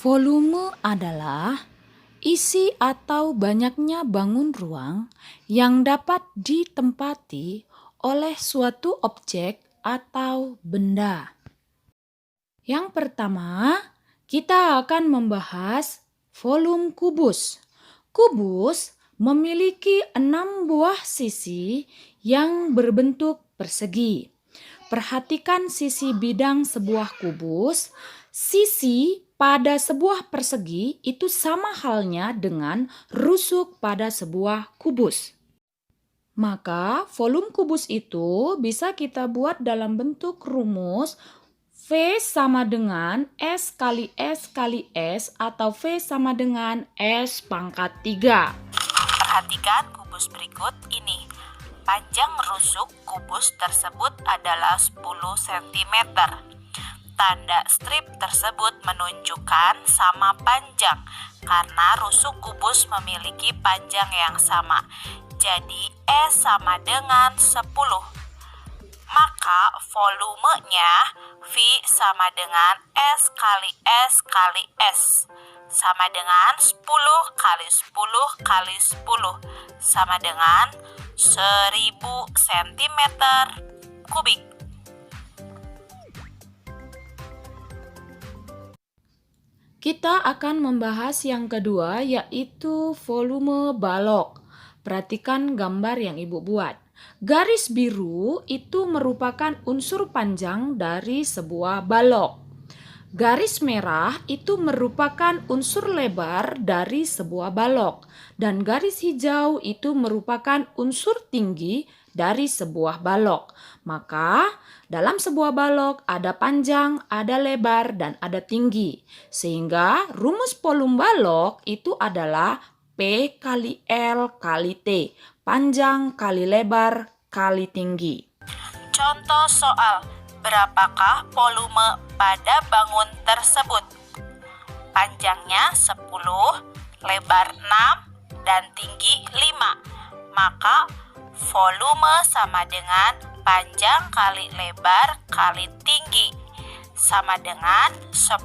Volume adalah isi atau banyaknya bangun ruang yang dapat ditempati oleh suatu objek atau benda. Yang pertama, kita akan membahas volume kubus. Kubus memiliki 6 buah sisi yang berbentuk persegi. Perhatikan sisi bidang sebuah kubus. Sisi pada sebuah persegi itu sama halnya dengan rusuk pada sebuah kubus. Maka volume kubus itu bisa kita buat dalam bentuk rumus V sama dengan S kali S kali S atau V sama dengan S pangkat 3. Perhatikan kubus berikut ini. Panjang rusuk kubus tersebut adalah 10 cm. Tanda strip tersebut menunjukkan sama panjang karena rusuk kubus memiliki panjang yang sama. Jadi S sama dengan 10. Maka volumenya V sama dengan S kali S kali S sama dengan 10 kali 10 kali 10 sama dengan 1000 cm kubik. Kita akan membahas yang kedua, yaitu volume balok. Perhatikan gambar yang Ibu buat. Garis biru itu merupakan unsur panjang dari sebuah balok. Garis merah itu merupakan unsur lebar dari sebuah balok. Dan garis hijau itu merupakan unsur tinggi dari sebuah balok. Maka dalam sebuah balok ada panjang, ada lebar, dan ada tinggi. Sehingga rumus volume balok itu adalah P kali L kali T. Panjang kali lebar kali tinggi. Contoh soal, berapakah volume pada bangun tersebut? Panjangnya 10, lebar 6, dan tinggi 5. Maka volume sama dengan panjang kali lebar kali tinggi. Sama dengan 10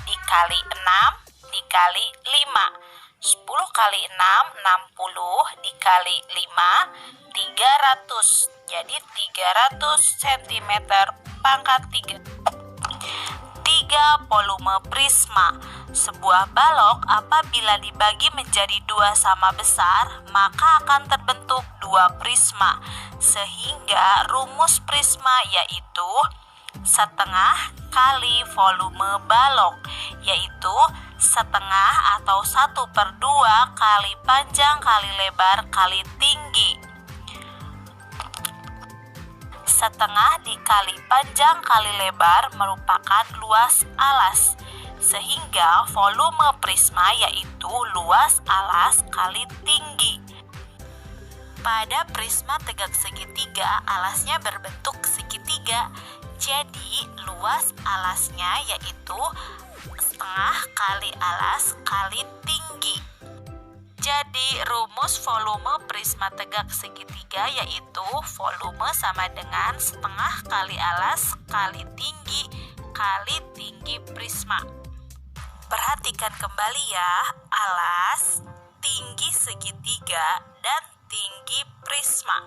dikali 6 dikali 5. 10 kali 6, 60 dikali 5, 300. Jadi 300 cm pangkat 3. 3 volume prisma. Sebuah balok apabila dibagi menjadi 2 sama besar, maka akan terbentuk 2 prisma. Sehingga rumus prisma yaitu setengah kali volume balok, yaitu setengah atau 1/2 kali panjang kali lebar kali tinggi. Setengah dikali panjang kali lebar merupakan luas alas, sehingga volume prisma yaitu luas alas kali tinggi. Pada prisma tegak segitiga, alasnya berbentuk segitiga, jadi luas alasnya yaitu setengah kali alas kali tinggi. Jadi rumus volume prisma tegak segitiga yaitu volume sama dengan setengah kali alas kali tinggi prisma. Perhatikan kembali ya, alas, tinggi segitiga, dan tinggi prisma.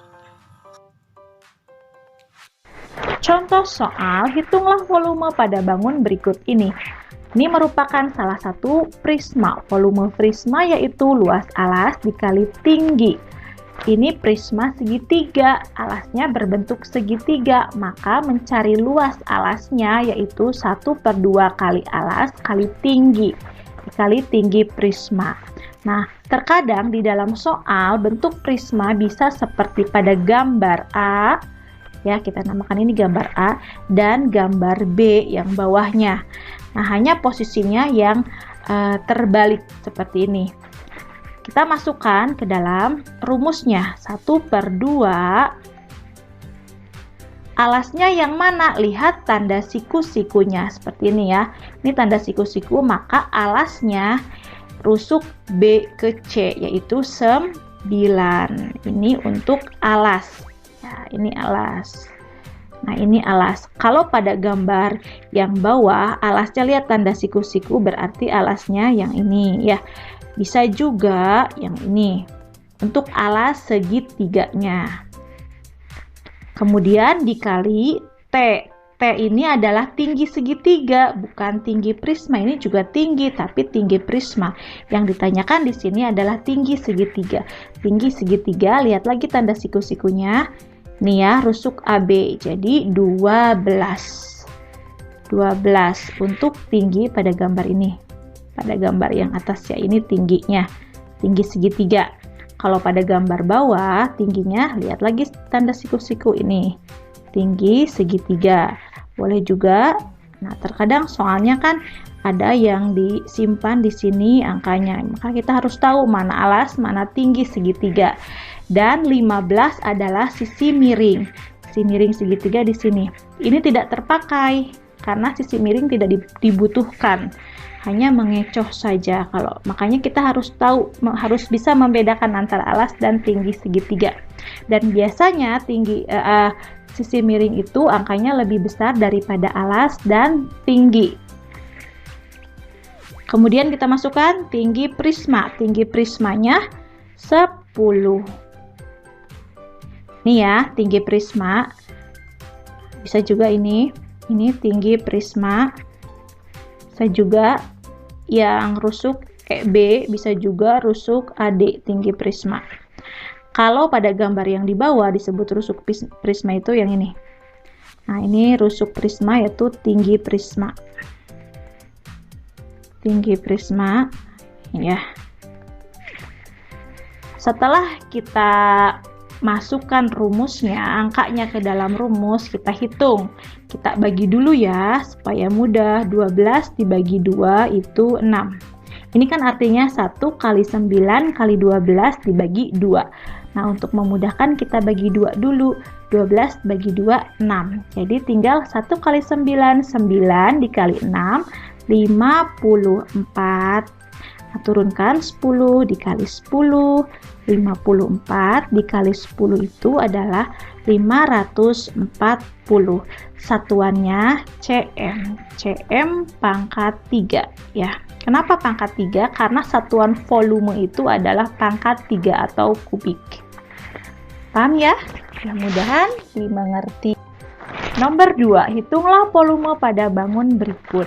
Contoh soal, hitunglah volume pada bangun berikut ini. Ini merupakan salah satu prisma. Volume prisma yaitu luas alas dikali tinggi. Ini prisma segitiga, alasnya berbentuk segitiga, maka mencari luas alasnya yaitu 1/2 kali alas kali tinggi dikali tinggi prisma. Nah, terkadang di dalam soal bentuk prisma bisa seperti pada gambar A, ya kita namakan ini gambar A, dan gambar B yang bawahnya. Nah, hanya posisinya yang terbalik seperti ini. Kita masukkan ke dalam rumusnya 1/2. Alasnya yang mana? Lihat tanda siku-sikunya seperti ini ya. Ini tanda siku-siku, maka alasnya rusuk B ke C yaitu 9. Ini untuk alas. Ya, ini alas. Nah, ini alas. Kalau pada gambar yang bawah, alasnya lihat tanda siku-siku, berarti alasnya yang ini ya. Bisa juga yang ini untuk alas segitiganya. Kemudian dikali T. T ini adalah tinggi segitiga, bukan tinggi prisma. Ini juga tinggi, tapi tinggi prisma. Yang ditanyakan di sini adalah tinggi segitiga. Tinggi segitiga, lihat lagi tanda siku-sikunya. Nih ya, rusuk AB. Jadi 12. 12 untuk tinggi pada gambar ini. Pada gambar yang atas ya, ini tingginya. Tinggi segitiga. Kalau pada gambar bawah, tingginya lihat lagi tanda siku-siku ini. Tinggi segitiga. Boleh juga. Nah, terkadang soalnya kan ada yang disimpan di sini angkanya. Maka kita harus tahu mana alas, mana tinggi segitiga. Dan 15 adalah sisi miring. Sisi miring segitiga di sini. Ini tidak terpakai karena sisi miring tidak dibutuhkan. Hanya mengecoh saja. Makanya kita harus tahu, harus bisa membedakan antara alas dan tinggi segitiga. Dan biasanya sisi miring itu angkanya lebih besar daripada alas dan tinggi. Kemudian kita masukkan tinggi prisma. Tinggi prismanya 10. Ini ya, tinggi prisma. Bisa juga ini tinggi prisma. Bisa juga yang rusuk B, bisa juga rusuk AD, tinggi prisma. Kalau pada gambar yang di bawah disebut rusuk prisma itu yang ini. Nah, ini rusuk prisma yaitu tinggi prisma. Tinggi prisma ya. Setelah kita masukkan rumusnya, angkanya ke dalam rumus, kita hitung. Kita bagi dulu ya, supaya mudah. 12 dibagi 2 itu 6. Ini kan artinya 1 kali 9 kali 12 dibagi 2. Nah, untuk memudahkan kita bagi 2 dulu. 12 bagi 2, 6. Jadi tinggal 1 kali 9, 9 dikali 6, 54. Nah, turunkan 10 dikali 10, 54 dikali 10 itu adalah 540. Satuannya cm. Cm pangkat 3 ya. Kenapa pangkat 3? Karena satuan volume itu adalah pangkat 3 atau kubik. Paham ya? Mudah-mudahan dimengerti. Nomor 2, hitunglah volume pada bangun berikut.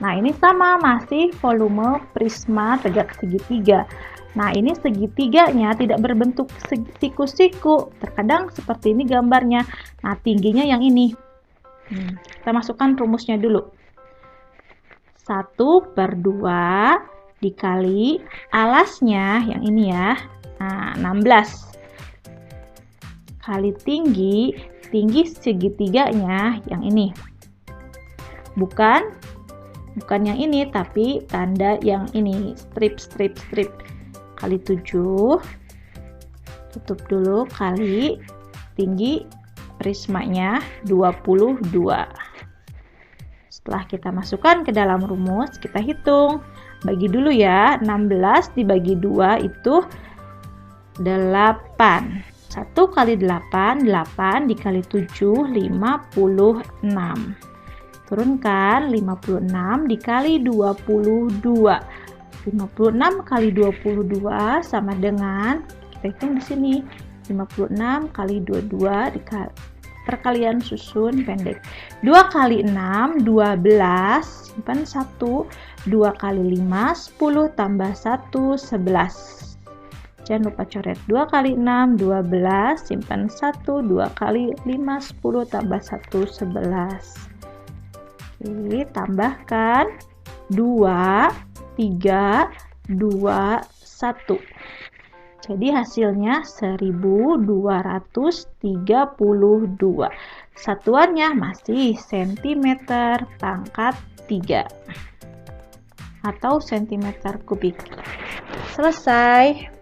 Nah, ini sama, masih volume prisma tegak segitiga. Nah, ini segitiganya tidak berbentuk siku-siku. Terkadang seperti ini gambarnya. Nah, tingginya yang ini. Kita masukkan rumusnya dulu. 1/2 dikali alasnya yang ini ya. Nah, 16. Kali tinggi segitiganya yang ini. Bukan yang ini, tapi tanda yang ini, strip. Kali 7, tutup dulu, kali tinggi prismanya 22. Setelah kita masukkan ke dalam rumus, kita hitung. Bagi dulu ya, 16 dibagi 2 itu 8. 1 kali 8, 8 dikali 7, 56. Turunkan 56 dikali 22. 56 kali 22 sama dengan, kita hitung di sini, 56 kali 22 dikali perkalian susun pendek. 2 kali 6, 12, simpan 1. 2 kali 5, 10 tambah 1, 11. Jangan lupa coret. 2 kali 6, 12, simpan 1. 2 kali 5, 10 tambah 1, 11. Oke, tambahkan 2, 3, 2, 1. Jadi hasilnya 1232. Satuannya masih cm pangkat 3 atau cm kubik. Selesai.